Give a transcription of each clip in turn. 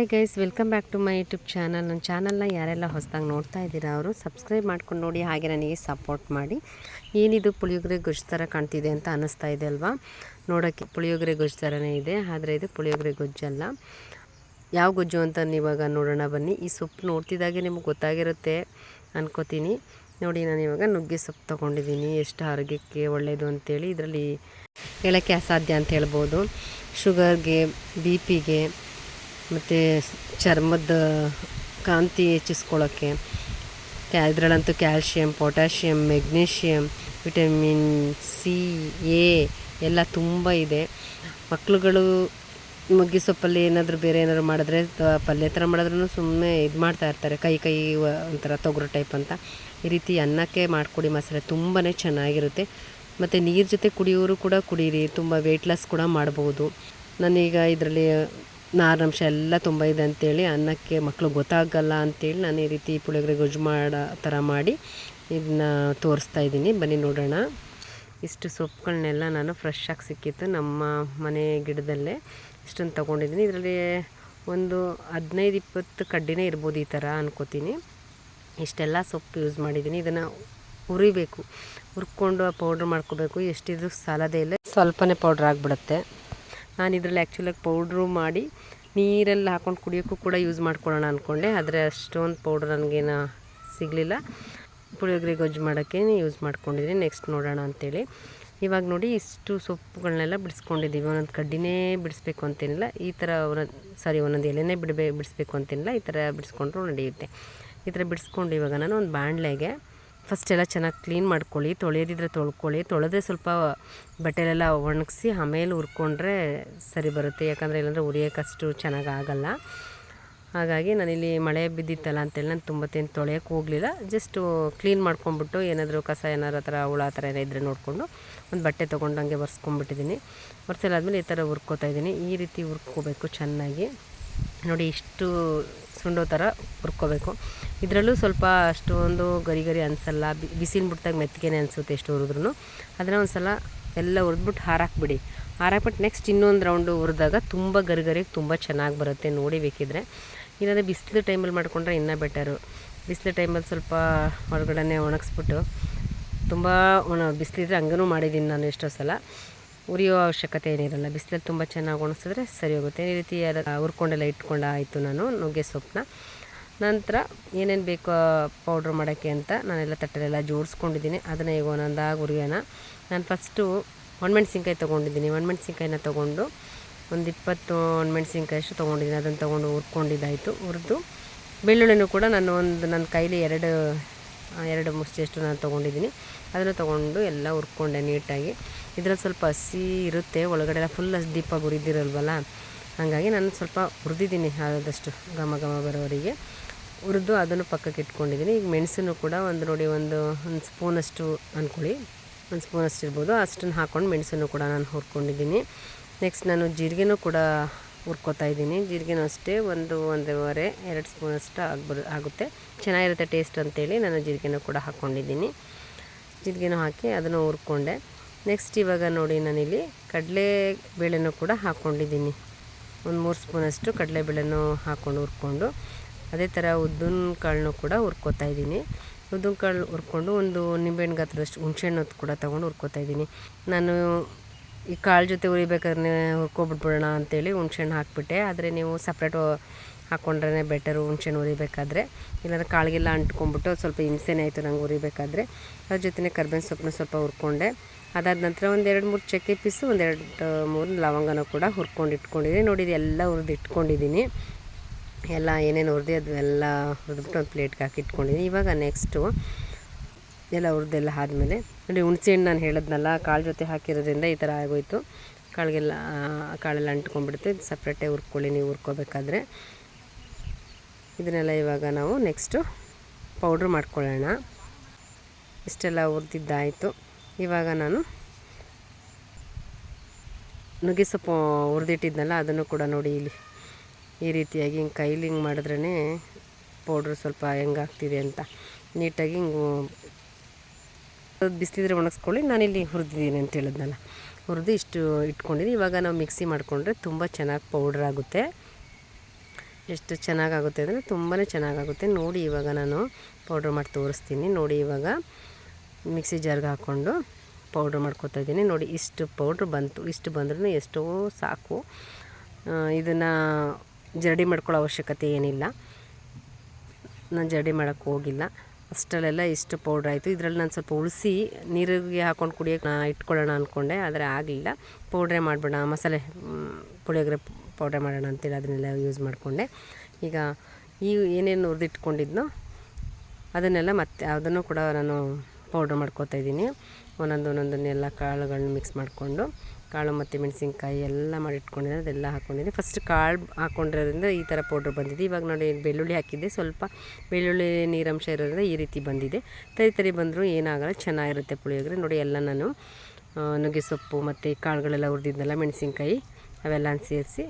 Hi guys, welcome back to my YouTube channel. ನನ್ನ ಚಾನಲ್ನ ಯಾರೆಲ್ಲ ಹೊಸದಾಗಿ ನೋಡ್ತಾ ಇದ್ದೀರಾ ಅವರು ಸಬ್ಸ್ಕ್ರೈಬ್ ಮಾಡ್ಕೊಂಡು ನೋಡಿ, ಹಾಗೆ ನನಗೆ ಸಪೋರ್ಟ್ ಮಾಡಿ. ಏನಿದು ಪುಳಿಯೋಗರೆ ಗೊಜ್ಜು ಥರ ಕಾಣ್ತಿದೆ ಅಂತ ಅನ್ನಿಸ್ತಾ ಇದೆ ಅಲ್ವಾ? ನೋಡೋಕ್ಕೆ ಪುಳಿಯೋಗರೆ ಗೊಜ್ಜು ಥರನೇ ಇದೆ, ಆದರೆ ಇದು ಪುಳಿಯೋಗರೆ ಗೊಜ್ಜಲ್ಲ. ಯಾವ ಗೊಜ್ಜು ಅಂತ ಇವಾಗ ನೋಡೋಣ ಬನ್ನಿ. ಈ ಸೊಪ್ಪು ನೋಡ್ತಿದ್ದಾಗೆ ನಿಮಗೆ ಗೊತ್ತಾಗಿರುತ್ತೆ ಅನ್ಕೋತೀನಿ. ನೋಡಿ, ನಾನು ಇವಾಗ ನುಗ್ಗೆ ಸೊಪ್ಪು ತೊಗೊಂಡಿದ್ದೀನಿ. ಎಷ್ಟು ಆರೋಗ್ಯಕ್ಕೆ ಒಳ್ಳೆಯದು ಅಂತೇಳಿ. ಇದರಲ್ಲಿ ಹೇಳೋಕ್ಕೆ ಅಸಾಧ್ಯ ಅಂತ ಹೇಳ್ಬೋದು. ಶುಗರ್ಗೆ, ಬಿ ಪಿಗೆ, ಮತ್ತು ಚರ್ಮದ ಕಾಂತಿ ಹೆಚ್ಚಿಸ್ಕೊಳ್ಳೋಕ್ಕೆ, ಇದರಲ್ಲಂತೂ calcium, potassium, magnesium, vitamin C, A ಎಲ್ಲ ತುಂಬ ಇದೆ. ಮಕ್ಳುಗಳು ನುಗ್ಗೆ ಸೊಪ್ಪಲ್ಲಿ ಏನಾದರೂ ಬೇರೆ ಏನಾದರೂ ಮಾಡಿದ್ರೆ, ಪಲ್ಯ ಥರ ಮಾಡಿದ್ರೂ ಸುಮ್ಮನೆ ಇದು ಮಾಡ್ತಾ ಇರ್ತಾರೆ, ಕೈ ಒಂಥರ ತೊಗರು ಟೈಪ್ ಅಂತ. ಈ ರೀತಿ ಅನ್ನಕ್ಕೆ ಮಾಡಿಕೊಡಿ ಮಸಾಲೆ, ತುಂಬಾ ಚೆನ್ನಾಗಿರುತ್ತೆ. ಮತ್ತು ನೀರು ಜೊತೆ ಕುಡಿಯೋರು ಕೂಡ ಕುಡೀರಿ, ತುಂಬ ವೆಯ್ಟ್ ಲಾಸ್ ಕೂಡ ಮಾಡ್ಬೋದು. ನಾನೀಗ ಇದರಲ್ಲಿ ನಾರಿನಂಶ ಎಲ್ಲ ತುಂಬ ಇದೆ ಅಂಥೇಳಿ ಅನ್ನಕ್ಕೆ ಮಕ್ಕಳು ಗೊತ್ತಾಗಲ್ಲ ಅಂಥೇಳಿ ನಾನು ಈ ರೀತಿ ಪುಳಿಯೋಗರೆ ಗೊಜ್ಜು ಮಾಡೋ ಥರ ಮಾಡಿ ಇದನ್ನ ತೋರಿಸ್ತಾ ಇದ್ದೀನಿ. ಬನ್ನಿ ನೋಡೋಣ. ಇಷ್ಟು ಸೊಪ್ಪುಗಳನ್ನೆಲ್ಲ ನಾನು ಫ್ರೆಶ್ ಆಗಿ ಸಿಕ್ಕಿತ್ತು ನಮ್ಮ ಮನೆ ಗಿಡದಲ್ಲೇ. ಇಷ್ಟೊಂದು ತೊಗೊಂಡಿದ್ದೀನಿ. ಇದರಲ್ಲಿ ಒಂದು 15-20 ಕಡ್ಡಿನೇ ಇರ್ಬೋದು ಈ ಥರ ಅನ್ಕೋತೀನಿ. ಇಷ್ಟೆಲ್ಲ ಸೊಪ್ಪು ಯೂಸ್ ಮಾಡಿದ್ದೀನಿ. ಇದನ್ನು ಹುರಿಬೇಕು, ಹುರ್ಕೊಂಡು ಪೌಡ್ರ್ ಮಾಡ್ಕೋಬೇಕು. ಎಷ್ಟಿದ್ರು ಸಾಲದೇ ಇಲ್ಲ, ಸ್ವಲ್ಪನೇ ಪೌಡ್ರ್ ಆಗಿಬಿಡುತ್ತೆ. ನಾನು ಇದರಲ್ಲಿ ಆ್ಯಕ್ಚುಲಾಗಿ ಪೌಡ್ರು ಮಾಡಿ ನೀರಲ್ಲಿ ಹಾಕ್ಕೊಂಡು ಕುಡಿಯೋಕ್ಕೂ ಕೂಡ ಯೂಸ್ ಮಾಡ್ಕೊಳ್ಳೋಣ ಅಂದ್ಕೊಂಡೆ, ಆದರೆ ಅಷ್ಟೊಂದು ಪೌಡ್ರ್ ನನಗೇನು ಸಿಗಲಿಲ್ಲ. ಪುಳಿಯೋಗರೆ ಗೊಜ್ಜು ಮಾಡೋಕ್ಕೆ ಯೂಸ್ ಮಾಡ್ಕೊಂಡಿದ್ದೀನಿ. ನೆಕ್ಸ್ಟ್ ನೋಡೋಣ ಅಂಥೇಳಿ. ಇವಾಗ ನೋಡಿ, ಇಷ್ಟು ಸೊಪ್ಪುಗಳನ್ನೆಲ್ಲ ಬಿಡಿಸ್ಕೊಂಡಿದ್ದೀವಿ. ಒಂದೊಂದು ಕಡ್ಡಿನೇ ಬಿಡಿಸ್ಬೇಕು ಅಂತೇನಿಲ್ಲ, ಈ ಥರ ಒಂದೊಂದು ಎಲೆನೇ ಬಿಡಿಸ್ಬೇಕು ಅಂತೇನಿಲ್ಲ, ಈ ಥರ ಬಿಡಿಸ್ಕೊಂಡ್ರು ನಡೆಯುತ್ತೆ. ಈ ಥರ ಬಿಡಿಸ್ಕೊಂಡು ಇವಾಗ ನಾನು ಒಂದು ಬಾಣಲೆಗೆ ಫಸ್ಟ್ ಎಲ್ಲ ಚೆನ್ನಾಗಿ ಕ್ಲೀನ್ ಮಾಡ್ಕೊಳ್ಳಿ. ತೊಳೆಯೋದಿದ್ರೆ ತೊಳ್ಕೊಳ್ಳಿ. ತೊಳೆದ್ರೆ ಸ್ವಲ್ಪ ಬಟ್ಟೆಲೆಲ್ಲ ಒಣಗಿಸಿ ಆಮೇಲೆ ಹುರ್ಕೊಂಡ್ರೆ ಸರಿ ಬರುತ್ತೆ. ಯಾಕಂದರೆ ಇಲ್ಲಾಂದರೆ ಹುರಿಯೋಕ್ಕಷ್ಟು ಚೆನ್ನಾಗಿ ಆಗೋಲ್ಲ. ಹಾಗಾಗಿ ನಾನಿಲ್ಲಿ ಮಳೆ ಬಿದ್ದಿತ್ತಲ್ಲ ಅಂತೇಳಿ ನಾನು ತುಂಬ ತೊಳೆಯೋಕ್ಕೆ ಹೋಗಲಿಲ್ಲ. ಜಸ್ಟು ಕ್ಲೀನ್ ಮಾಡ್ಕೊಂಬಿಟ್ಟು ಏನಾದರೂ ಕಸ ಏನಾರು ಆ ಥರ ಹುಳ ಆ ಥರ ಏನಾದರೂ ಇದ್ದರೆ ನೋಡಿಕೊಂಡು ಒಂದು ಬಟ್ಟೆ ತೊಗೊಂಡು ಹಂಗೆ ಒರೆಸ್ಕೊಂಬಿಟ್ಟಿದ್ದೀನಿ. ಒರೆಸಲಾದ್ಮೇಲೆ ಈ ಥರ ಹುರ್ಕೋತಾ ಇದ್ದೀನಿ. ಈ ರೀತಿ ಹುರ್ಕೋಬೇಕು ಚೆನ್ನಾಗಿ. ನೋಡಿ, ಇಷ್ಟು ಸುಂಡೋ ಥರ ಹುರ್ಕೋಬೇಕು. ಇದರಲ್ಲೂ ಸ್ವಲ್ಪ ಅಷ್ಟೊಂದು ಗರಿ ಅನಿಸಲ್ಲ. ಬಿಸಿಲು ಬಿಟ್ಟಾಗ ಮೆತ್ತಗೆನೇ ಅನಿಸುತ್ತೆ ಎಷ್ಟು ಹುರಿದ್ರೂ. ಅದನ್ನು ಒಂದು ಸಲ ಎಲ್ಲ ಹುರಿದ್ಬಿಟ್ಟು ಹಾರಾಕ್ಬಿಡಿ. ಹಾರಾಕ್ಬಿಟ್ಟು ನೆಕ್ಸ್ಟ್ ಇನ್ನೊಂದು ರೌಂಡು ಹುರಿದಾಗ ತುಂಬ ಗರಿಗೆ ತುಂಬ ಚೆನ್ನಾಗಿ ಬರುತ್ತೆ. ನೋಡಿ ಬೇಕಿದ್ರೆ. ಇಲ್ಲಾಂದರೆ ಬಿಸಿಲು ಟೈಮಲ್ಲಿ ಮಾಡಿಕೊಂಡ್ರೆ ಇನ್ನೂ ಬೆಟರು. ಬಿಸಿಲು ಟೈಮಲ್ಲಿ ಸ್ವಲ್ಪ ಹೊರಗಡೆ ಒಣಗಿಸ್ಬಿಟ್ಟು, ತುಂಬ ಬಿಸಿಲಿದ್ರೆ ಹಂಗೂ ಮಾಡಿದ್ದೀನಿ ನಾನು ಎಷ್ಟೋ ಸಲ. ಉರಿಯೋ ಅವಶ್ಯಕತೆ ಏನಿರಲ್ಲ. ಬಿಸಿಲಲ್ಲಿ ತುಂಬ ಚೆನ್ನಾಗಿ ಒಣಗಿಸಿದ್ರೆ ಸರಿ ಹೋಗುತ್ತೆ. ಈ ರೀತಿ ಹುರ್ಕೊಂಡೆಲ್ಲ ಇಟ್ಕೊಂಡು ಆಯಿತು ನಾನು ನುಗ್ಗೆ ಸೊಪ್ಪನ್ನ. ನಂತರ ಏನೇನು ಬೇಕೋ ಪೌಡ್ರ್ ಮಾಡೋಕ್ಕೆ ಅಂತ ನಾನೆಲ್ಲ ತಟ್ಟೆಲೆಲ್ಲ ಜೋಡಿಸ್ಕೊಂಡಿದ್ದೀನಿ. ಅದನ್ನು ಈಗ ಒಂದೊಂದಾಗಿ ಹುರಿಯೋಣ. ನಾನು ಫಸ್ಟು ಒಣಮೆಣ್ಸಿನ್ಕಾಯಿ ತೊಗೊಂಡಿದ್ದೀನಿ. ಒಣಮೆಣ್ಸಿನ್ಕಾಯಿನ ತೊಗೊಂಡು ಒಂದು 20 ಒಣಮೆಣ್ಸಿನ್ಕಾಯಿ ಅಷ್ಟು ತೊಗೊಂಡಿದ್ದೀನಿ. ಅದನ್ನು ತೊಗೊಂಡು ಹುರ್ಕೊಂಡಿದ್ದಾಯಿತು. ಹುರಿದು ಬೆಳ್ಳುಳ್ಳಿನೂ ಕೂಡ ನನ್ನ ಕೈಲಿ ಎರಡು ಮುಷ್ಟಿಯಷ್ಟು ನಾನು ತೊಗೊಂಡಿದ್ದೀನಿ. ಅದನ್ನು ತೊಗೊಂಡು ಎಲ್ಲ ಹುರ್ಕೊಂಡೆ ನೀಟಾಗಿ. ಇದರಲ್ಲಿ ಸ್ವಲ್ಪ ಹಸಿ ಇರುತ್ತೆ, ಒಳಗಡೆ ಎಲ್ಲ ಫುಲ್ ದೀಪಾಗಿ ಹುರಿದಿರಲ್ವಲ್ಲ, ಹಾಗಾಗಿ ನಾನು ಸ್ವಲ್ಪ ಹುರಿದಿದ್ದೀನಿ. ಆದಷ್ಟು ಘಮ ಬರೋವರಿಗೆ ಹುರಿದು ಅದನ್ನು ಪಕ್ಕಕ್ಕೆ ಇಟ್ಕೊಂಡಿದ್ದೀನಿ. ಈಗ ಮೆಣಸನ್ನು ಕೂಡ ಒಂದು ಸ್ಪೂನಷ್ಟು ಅಂದ್ಕೊಳ್ಳಿ, ಒಂದು ಸ್ಪೂನಷ್ಟು ಇರ್ಬೋದು, ಅಷ್ಟನ್ನು ಹಾಕ್ಕೊಂಡು ಮೆಣಸನ್ನು ಕೂಡ ನಾನು ಹುರ್ಕೊಂಡಿದ್ದೀನಿ. ನೆಕ್ಸ್ಟ್ ನಾನು ಜೀರಿಗೆನೂ ಕೂಡ ಹುರ್ಕೋತಾ ಇದ್ದೀನಿ. ಜೀರಿಗೆನೂ ಅಷ್ಟೇ 1-1.5-2 ಸ್ಪೂನಷ್ಟು ಆಗುತ್ತೆ. ಚೆನ್ನಾಗಿರುತ್ತೆ ಟೇಸ್ಟ್ ಅಂತೇಳಿ ನಾನು ಜೀರಿಗೆನೂ ಕೂಡ ಹಾಕ್ಕೊಂಡಿದ್ದೀನಿ. ಜೀರಿಗೆನೂ ಹಾಕಿ ಅದನ್ನು ಹುರ್ಕೊಂಡೆ. ನೆಕ್ಸ್ಟ್ ಇವಾಗ ನೋಡಿ, ನಾನಿಲ್ಲಿ ಕಡಲೆಬೇಳೆನೂ ಕೂಡ ಹಾಕ್ಕೊಂಡಿದ್ದೀನಿ. ಒಂದು 3 ಸ್ಪೂನಷ್ಟು ಕಡಲೆಬೇಳೆನೂ ಹಾಕ್ಕೊಂಡು ಹುರ್ಕೊಂಡು, ಅದೇ ಥರ ಉದ್ದಿನ ಕಾಳನ್ನು ಕೂಡ ಹುರ್ಕೋತಾ ಇದ್ದೀನಿ. ಉದ್ದಿನ ಕಾಳು ಹುರ್ಕೊಂಡು ಒಂದು ನಿಂಬೆಹಣ್ಣು ಗಾತ್ರದಷ್ಟು ಹುಣಸೆಹಣ್ಣು ಕೂಡ ತೊಗೊಂಡು ಹುರ್ಕೋತಾ ಇದ್ದೀನಿ. ನಾನು ಈ ಕಾಳು ಜೊತೆ ಹುರಿಬೇಕಾದ್ರೆ ಹುರ್ಕೊಬಿಟ್ಬಿಡೋಣ ಅಂತೇಳಿ ಹುಣಸೆಹಣ್ಣು ಹಾಕಿಬಿಟ್ಟೆ. ಆದರೆ ನೀವು ಸಪ್ರೇಟು ಹಾಕ್ಕೊಂಡ್ರೆ ಬೆಟರು ಹುಣಸೆಹಣ್ಣು ಹುರಿಬೇಕಾದ್ರೆ. ಇಲ್ಲಾಂದರೆ ಕಾಳಿಗೆಲ್ಲ ಅಂಟ್ಕೊಂಡ್ಬಿಟ್ಟು ಸ್ವಲ್ಪ ಹಿಂಸೆನೇ ಆಯಿತು ನಂಗೆ ಹುರಿಬೇಕಾದ್ರೆ. ಅದ್ರ ಜೊತೆ ಕರ್ಬೇವಿನ ಸೊಪ್ಪನ್ನ ಸ್ವಲ್ಪ ಹುರ್ಕೊಂಡೆ. ಅದಾದ ನಂತರ 1-2-3 ಚಕ್ಕೆ ಪೀಸು, 1-2-3 ಲವಂಗನೂ ಕೂಡ ಹುರ್ಕೊಂಡು ಇಟ್ಕೊಂಡಿದ್ದೀನಿ. ನೋಡಿ, ಎಲ್ಲ ಹುರಿದು ಇಟ್ಕೊಂಡಿದ್ದೀನಿ. ಎಲ್ಲ ಏನೇನು ಹುರಿದು ಅದೆಲ್ಲ ಹುರಿದ್ಬಿಟ್ಟು ಒಂದು ಪ್ಲೇಟ್ಗೆ ಹಾಕಿ ಇಟ್ಕೊಂಡಿದ್ದೀನಿ. ಇವಾಗ ನೆಕ್ಸ್ಟು ಎಲ್ಲ ಹುರಿದೆಲ್ಲ ಆದಮೇಲೆ ನೋಡಿ, ಹುಣಸೆಹಣ್ಣು ನಾನು ಹೇಳಿದ್ನಲ್ಲ, ಕಾಳು ಜೊತೆ ಹಾಕಿರೋದ್ರಿಂದ ಈ ಥರ ಆಗೋಯಿತು. ಕಾಳೆಲ್ಲ ಅಂಟ್ಕೊಂಡ್ಬಿಡುತ್ತೆ. ಸಪ್ರೇಟೇ ಹುರ್ಕೊಳ್ಳಿ ನೀವು ಹುರ್ಕೋಬೇಕಾದ್ರೆ. ಇದನ್ನೆಲ್ಲ ಇವಾಗ ನಾವು ನೆಕ್ಸ್ಟು ಪೌಡ್ರ್ ಮಾಡ್ಕೊಳ್ಳೋಣ. ಇಷ್ಟೆಲ್ಲ ಹುರಿದಿದ್ದಾಯಿತು. ಇವಾಗ ನಾನು ನುಗ್ಗೆ ಸೊಪ್ಪು ಹುರಿದಿಟ್ಟಿದ್ನಲ್ಲ, ಅದನ್ನು ಕೂಡ ನೋಡಿ ಇಲ್ಲಿ ಈ ರೀತಿಯಾಗಿ ಹಿಂಗೆ ಕೈಲಿ ಹಿಂಗೆ ಮಾಡಿದ್ರೇ ಪೌಡ್ರು ಸ್ವಲ್ಪ ಹೆಂಗಾಗ್ತಿದೆ ಅಂತ ನೀಟಾಗಿ ಹಿಂಗೆ ಬಿಸಿಲಿದ್ರೆ ಒಣಗಿಸ್ಕೊಳ್ಳಿ. ನಾನಿಲ್ಲಿ ಹುರಿದಿದ್ದೀನಿ ಅಂತ ಹೇಳಿದ್ನಲ್ಲ, ಹುರಿದು ಇಷ್ಟು ಇಟ್ಕೊಂಡಿದ್ದೀನಿ. ಇವಾಗ ನಾವು ಮಿಕ್ಸಿ ಮಾಡಿಕೊಂಡ್ರೆ ತುಂಬ ಚೆನ್ನಾಗಿ ಪೌಡ್ರ್ ಆಗುತ್ತೆ. ಎಷ್ಟು ಚೆನ್ನಾಗಾಗುತ್ತೆ ಅಂದರೆ ತುಂಬಾ ಚೆನ್ನಾಗಾಗುತ್ತೆ. ನೋಡಿ ಇವಾಗ ನಾನು ಪೌಡ್ರ್ ಮಾಡಿ ತೋರಿಸ್ತೀನಿ. ನೋಡಿ ಇವಾಗ ಮಿಕ್ಸಿ ಜಾರ್ಗೆ ಹಾಕ್ಕೊಂಡು ಪೌಡ್ರ್ ಮಾಡ್ಕೊತಾ ಇದ್ದೀನಿ. ನೋಡಿ ಇಷ್ಟು ಪೌಡ್ರ್ ಬಂತು. ಇಷ್ಟು ಬಂದ್ರೂ ಎಷ್ಟೋ ಸಾಕು. ಇದನ್ನು ಜರಡಿ ಮಾಡ್ಕೊಳ್ಳೋ ಅವಶ್ಯಕತೆ ಏನಿಲ್ಲ. ನಾನು ಜರಡಿ ಮಾಡೋಕ್ಕೆ ಹೋಗಿಲ್ಲ. ಅಷ್ಟರಲ್ಲೆಲ್ಲ ಇಷ್ಟು ಪೌಡ್ರ್ ಆಯಿತು. ಇದರಲ್ಲಿ ನಾನು ಸ್ವಲ್ಪ ಉಳಿಸಿ ನೀರಿಗೆ ಹಾಕ್ಕೊಂಡು ಕುಡಿಯೋಕ್ಕೆ ಇಟ್ಕೊಳ್ಳೋಣ ಅಂದ್ಕೊಂಡೆ, ಆದರೆ ಆಗಲಿಲ್ಲ. ಪೌಡ್ರೇ ಮಾಡಿಬಿಡೋಣ, ಮಸಾಲೆ ಪುಳಿಯೋಗರೆ ಪೌಡ್ರ್ ಮಾಡೋಣ ಅಂತೇಳಿ ಅದನ್ನೆಲ್ಲ ಯೂಸ್ ಮಾಡಿಕೊಂಡೆ. ಈಗ ಏನೇನು ಹುರಿದಿಟ್ಕೊಂಡಿದ್ನೋ ಅದನ್ನೆಲ್ಲ ಮತ್ತೆ ಅದನ್ನು ಕೂಡ ನಾನು ಪೌಡ್ರ್ ಮಾಡ್ಕೊತಾ ಇದ್ದೀನಿ. ಒಂದೊಂದನ್ನೆಲ್ಲ ಕಾಳುಗಳನ್ನ ಮಿಕ್ಸ್ ಮಾಡಿಕೊಂಡು, ಕಾಳು ಮತ್ತು ಮೆಣಸಿನ್ಕಾಯಿ ಎಲ್ಲ ಮಾಡಿ ಇಟ್ಕೊಂಡಿದ್ದೆ, ಅದೆಲ್ಲ ಹಾಕ್ಕೊಂಡಿದ್ದೆ. ಫಸ್ಟ್ ಕಾಳು ಹಾಕ್ಕೊಂಡಿರೋದ್ರಿಂದ ಈ ಥರ ಪೌಡ್ರ್ ಬಂದಿದೆ. ಇವಾಗ ನೋಡಿ ಬೆಳ್ಳುಳ್ಳಿ ಹಾಕಿದ್ದೆ, ಸ್ವಲ್ಪ ಬೆಳ್ಳುಳ್ಳಿ ನೀರಂಶ ಇರೋದ್ರಿಂದ ಈ ರೀತಿ ಬಂದಿದೆ. ತರಿ ಬಂದರೂ ಏನಾಗಲ್ಲ, ಚೆನ್ನಾಗಿರುತ್ತೆ ಪುಳಿಯೋಗರೆ. ನೋಡಿ ಎಲ್ಲ ನಾನು ನುಗ್ಗೆ ಸೊಪ್ಪು ಮತ್ತು ಕಾಳುಗಳೆಲ್ಲ ಹುರಿದಿದ್ನಲ್ಲ, ಮೆಣಸಿನ್ಕಾಯಿ ಅವೆಲ್ಲ ಸೇರಿಸಿ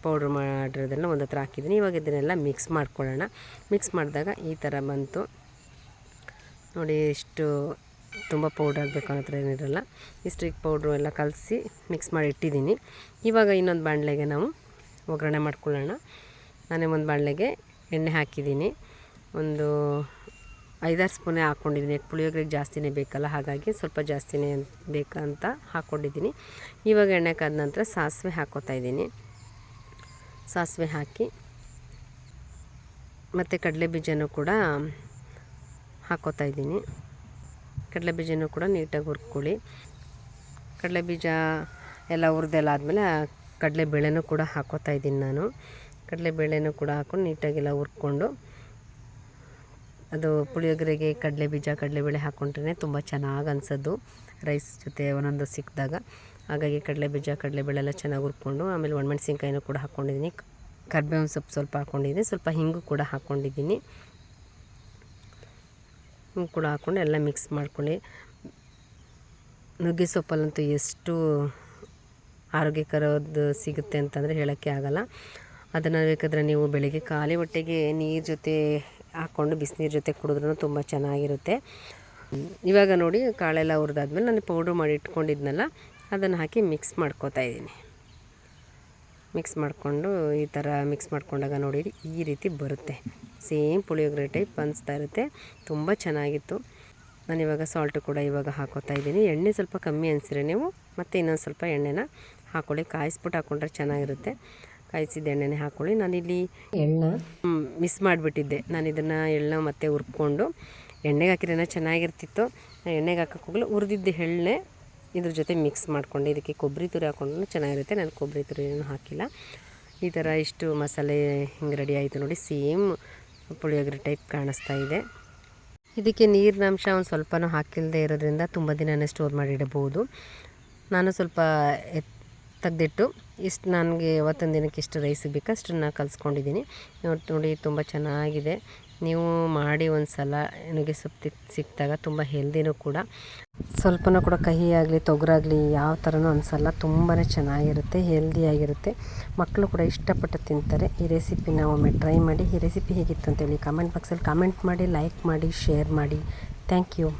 ಪೌಡ್ರ್ ಮಾಡಿರೋದನ್ನು ಒಂದು ಹತ್ರ ಹಾಕಿದ್ದೀನಿ. ಇವಾಗ ಇದನ್ನೆಲ್ಲ ಮಿಕ್ಸ್ ಮಾಡ್ಕೊಳ್ಳೋಣ. ಮಿಕ್ಸ್ ಮಾಡಿದಾಗ ಈ ಥರ ಬಂತು ನೋಡಿ. ಇಷ್ಟು ತುಂಬ ಪೌಡ್ರ್ ಆಗಬೇಕು ಅನ್ನೋ ಥರ ಏನಿರಲ್ಲ. ಇಷ್ಟು ಪೌಡ್ರು ಎಲ್ಲ ಕಲಸಿ ಮಿಕ್ಸ್ ಮಾಡಿ ಇಟ್ಟಿದ್ದೀನಿ. ಇವಾಗ ಇನ್ನೊಂದು ಬಾಣಲೆಗೆ ನಾವು ಒಗ್ಗರಣೆ ಮಾಡ್ಕೊಳ್ಳೋಣ. ನಾನೇ ಒಂದು ಬಾಣಲೆಗೆ ಎಣ್ಣೆ ಹಾಕಿದ್ದೀನಿ. ಒಂದು 5-6 ಸ್ಪೂನೇ ಹಾಕ್ಕೊಂಡಿದ್ದೀನಿ. ಪುಳಿಯೋಗರೆಗೆ ಜಾಸ್ತಿನೇ ಬೇಕಲ್ಲ, ಹಾಗಾಗಿ ಸ್ವಲ್ಪ ಜಾಸ್ತಿನೇ ಬೇಕಂತ ಹಾಕ್ಕೊಂಡಿದ್ದೀನಿ. ಇವಾಗ ಎಣ್ಣೆ ಕಾದ ನಂತರ ಸಾಸಿವೆ ಹಾಕ್ಕೋತಾ ಇದ್ದೀನಿ. ಸಾಸಿವೆ ಹಾಕಿ ಮತ್ತು ಕಡಲೆ ಬೀಜನೂ ಕೂಡ ಹಾಕ್ಕೋತಾ ಇದ್ದೀನಿ. ಕಡಲೆ ಬೀಜನೂ ಕೂಡ ನೀಟಾಗಿ ಹುರ್ಕೊಳ್ಳಿ. ಕಡಲೆ ಬೀಜ ಎಲ್ಲ ಹುರಿದೆಲ್ಲ ಆದಮೇಲೆ ಕಡಲೆ ಬೇಳೆನೂ ಕೂಡ ಹಾಕ್ಕೋತಾ ಇದ್ದೀನಿ ನಾನು. ಕಡಲೆ ಬೇಳೆನೂ ಕೂಡ ಹಾಕ್ಕೊಂಡು ನೀಟಾಗೆಲ್ಲ ಹುರ್ಕೊಂಡು, ಅದು ಪುಳಿಯೋಗರೆಗೆ ಕಡಲೆ ಬೀಜ ಕಡಲೆಬೇಳೆ ಹಾಕ್ಕೊಂಡ್ರೆ ತುಂಬ ಚೆನ್ನಾಗಿ ಅನಿಸೋದು ರೈಸ್ ಜೊತೆ ಒಂದೊಂದು ಸಿಕ್ಕಿದಾಗ. ಹಾಗಾಗಿ ಕಡಲೆ ಬೀಜ ಕಡಲೆಬೇಳೆ ಎಲ್ಲ ಚೆನ್ನಾಗಿ ಹುರ್ಕೊಂಡು, ಆಮೇಲೆ ಒಣಮೆಣಸಿನ್ಕಾಯಿನೂ ಕೂಡ ಹಾಕ್ಕೊಂಡಿದ್ದೀನಿ. ಕರಿಬೇವಿನ ಸೊಪ್ಪು ಸ್ವಲ್ಪ ಹಾಕ್ಕೊಂಡಿದ್ದೀನಿ. ಸ್ವಲ್ಪ ಹಿಂಗು ಕೂಡ ಹಾಕ್ಕೊಂಡಿದ್ದೀನಿ. ಹಿಂಗೆ ಕೂಡ ಹಾಕ್ಕೊಂಡು ಎಲ್ಲ ಮಿಕ್ಸ್ ಮಾಡ್ಕೊಳ್ಳಿ. ನುಗ್ಗೆ ಸೊಪ್ಪಲ್ಲಂತೂ ಎಷ್ಟು ಆರೋಗ್ಯಕರದ್ದು ಸಿಗುತ್ತೆ ಅಂತಂದರೆ ಹೇಳೋಕ್ಕೆ ಆಗಲ್ಲ. ಅದನ್ನು ಬೇಕಾದರೆ ನೀವು ಬೆಳಗ್ಗೆ ಖಾಲಿ ಹೊಟ್ಟೆಗೆ ನೀರು ಜೊತೆ ಹಾಕ್ಕೊಂಡು ಬಿಸಿನೀರು ಜೊತೆ ಕುಡಿದ್ರೂ ತುಂಬ ಚೆನ್ನಾಗಿರುತ್ತೆ. ಇವಾಗ ನೋಡಿ ಕಾಳೆಲ್ಲ ಹುರಿದಾದ್ಮೇಲೆ ನಾನು ಪೌಡ್ರ್ ಮಾಡಿ ಇಟ್ಕೊಂಡಿದ್ನಲ್ಲ, ಅದನ್ನು ಹಾಕಿ ಮಿಕ್ಸ್ ಮಾಡ್ಕೋತಾ ಇದ್ದೀನಿ. ಮಿಕ್ಸ್ ಮಾಡಿಕೊಂಡು ಈ ಥರ ಮಿಕ್ಸ್ ಮಾಡ್ಕೊಂಡಾಗ ನೋಡಿ ಈ ರೀತಿ ಬರುತ್ತೆ. ಸೇಮ್ ಪುಳಿಯೋಗರೆ ಟೈಪ್ ಅನಿಸ್ತಾ ಇರುತ್ತೆ. ತುಂಬ ಚೆನ್ನಾಗಿತ್ತು. ನಾನಿವಾಗ ಸಾಲ್ಟು ಕೂಡ ಇವಾಗ ಹಾಕೋತಾ ಇದ್ದೀನಿ. ಎಣ್ಣೆ ಸ್ವಲ್ಪ ಕಮ್ಮಿ ಅನಿಸಿದ್ರೆ ನೀವು ಮತ್ತು ಇನ್ನೊಂದು ಸ್ವಲ್ಪ ಎಣ್ಣೆನ ಹಾಕ್ಕೊಳ್ಳಿ. ಕಾಯಿಸ್ಬಿಟ್ಟು ಹಾಕ್ಕೊಂಡ್ರೆ ಚೆನ್ನಾಗಿರುತ್ತೆ. ಕಾಯಿಸಿದ ಎಣ್ಣೆನೇ ಹಾಕ್ಕೊಳ್ಳಿ. ನಾನಿಲ್ಲಿ ಎಳ್ಳ ಮಿಸ್ ಮಾಡಿಬಿಟ್ಟಿದ್ದೆ. ನಾನು ಇದನ್ನು ಎಳ್ಳ ಮತ್ತೆ ಹುರ್ಕೊಂಡು ಎಣ್ಣೆಗೆ ಹಾಕಿದ್ರೆ ಚೆನ್ನಾಗಿರ್ತಿತ್ತು. ನಾನು ಎಣ್ಣೆಗೆ ಹಾಕೋಕ್ಕೆ ಹೋಗಲು ಹುರಿದಿದ್ದ ಎಣ್ಣೆ ಇದ್ರ ಜೊತೆ ಮಿಕ್ಸ್ ಮಾಡಿಕೊಂಡೆ. ಇದಕ್ಕೆ ಕೊಬ್ಬರಿ ತುರಿ ಹಾಕ್ಕೊಂಡು ಚೆನ್ನಾಗಿರುತ್ತೆ. ನಾನು ಕೊಬ್ಬರಿ ತುರಿ ಏನೂ ಹಾಕಿಲ್ಲ. ಈ ಥರ ಇಷ್ಟು ಮಸಾಲೆ ಹಿಂಗೆ ರೆಡಿ ಆಯಿತು ನೋಡಿ. ಸೇಮ್ ಪುಳಿಯೋಗರೆ ಟೈಪ್ ಕಾಣಿಸ್ತಾ ಇದೆ. ಇದಕ್ಕೆ ನೀರಿನಾಂಶ ಒಂದು ಸ್ವಲ್ಪನೂ ಹಾಕಿಲ್ಲದೆ ಇರೋದ್ರಿಂದ ತುಂಬ ದಿನವೇ ಸ್ಟೋರ್ ಮಾಡಿ ಇಡಬಹುದು. ನಾನು ಸ್ವಲ್ಪ ತೆಗೆದಿಟ್ಟು ಇಷ್ಟು ನನಗೆ ಅವತ್ತೊಂದು ದಿನಕ್ಕೆ ಇಷ್ಟು ರೈಸಿಗೆ ಬೇಕು ಅಷ್ಟನ್ನು ಕಲಿಸ್ಕೊಂಡಿದ್ದೀನಿ. ನೋಡಿ ತುಂಬ ಚೆನ್ನಾಗಿದೆ. ನೀವು ಮಾಡಿ ಒಂದು ಸಲ ನುಗ್ಗೆ ಸೊಪ್ಪು ಸಿಕ್ಕಿದಾಗ ತುಂಬ ಹೆಲ್ದಿನೂ ಕೂಡ. ಸ್ವಲ್ಪನೂ ಕೂಡ ಕಹಿ ಆಗಲಿ ತೊಗರಾಗಲಿ ಯಾವ ಥರನೂ ಅನಿಸಲ್ಲ. ತುಂಬಾ ಚೆನ್ನಾಗಿರುತ್ತೆ, ಹೆಲ್ದಿಯಾಗಿರುತ್ತೆ. ಮಕ್ಕಳು ಕೂಡ ಇಷ್ಟಪಟ್ಟು ತಿಂತಾರೆ. ಈ ರೆಸಿಪಿನ ಒಮ್ಮೆ ಟ್ರೈ ಮಾಡಿ. ಈ ರೆಸಿಪಿ ಹೇಗಿತ್ತು ಅಂತೇಳಿ ಕಾಮೆಂಟ್ ಬಾಕ್ಸಲ್ಲಿ ಕಾಮೆಂಟ್ ಮಾಡಿ, ಲೈಕ್ ಮಾಡಿ, ಶೇರ್ ಮಾಡಿ. Thank you.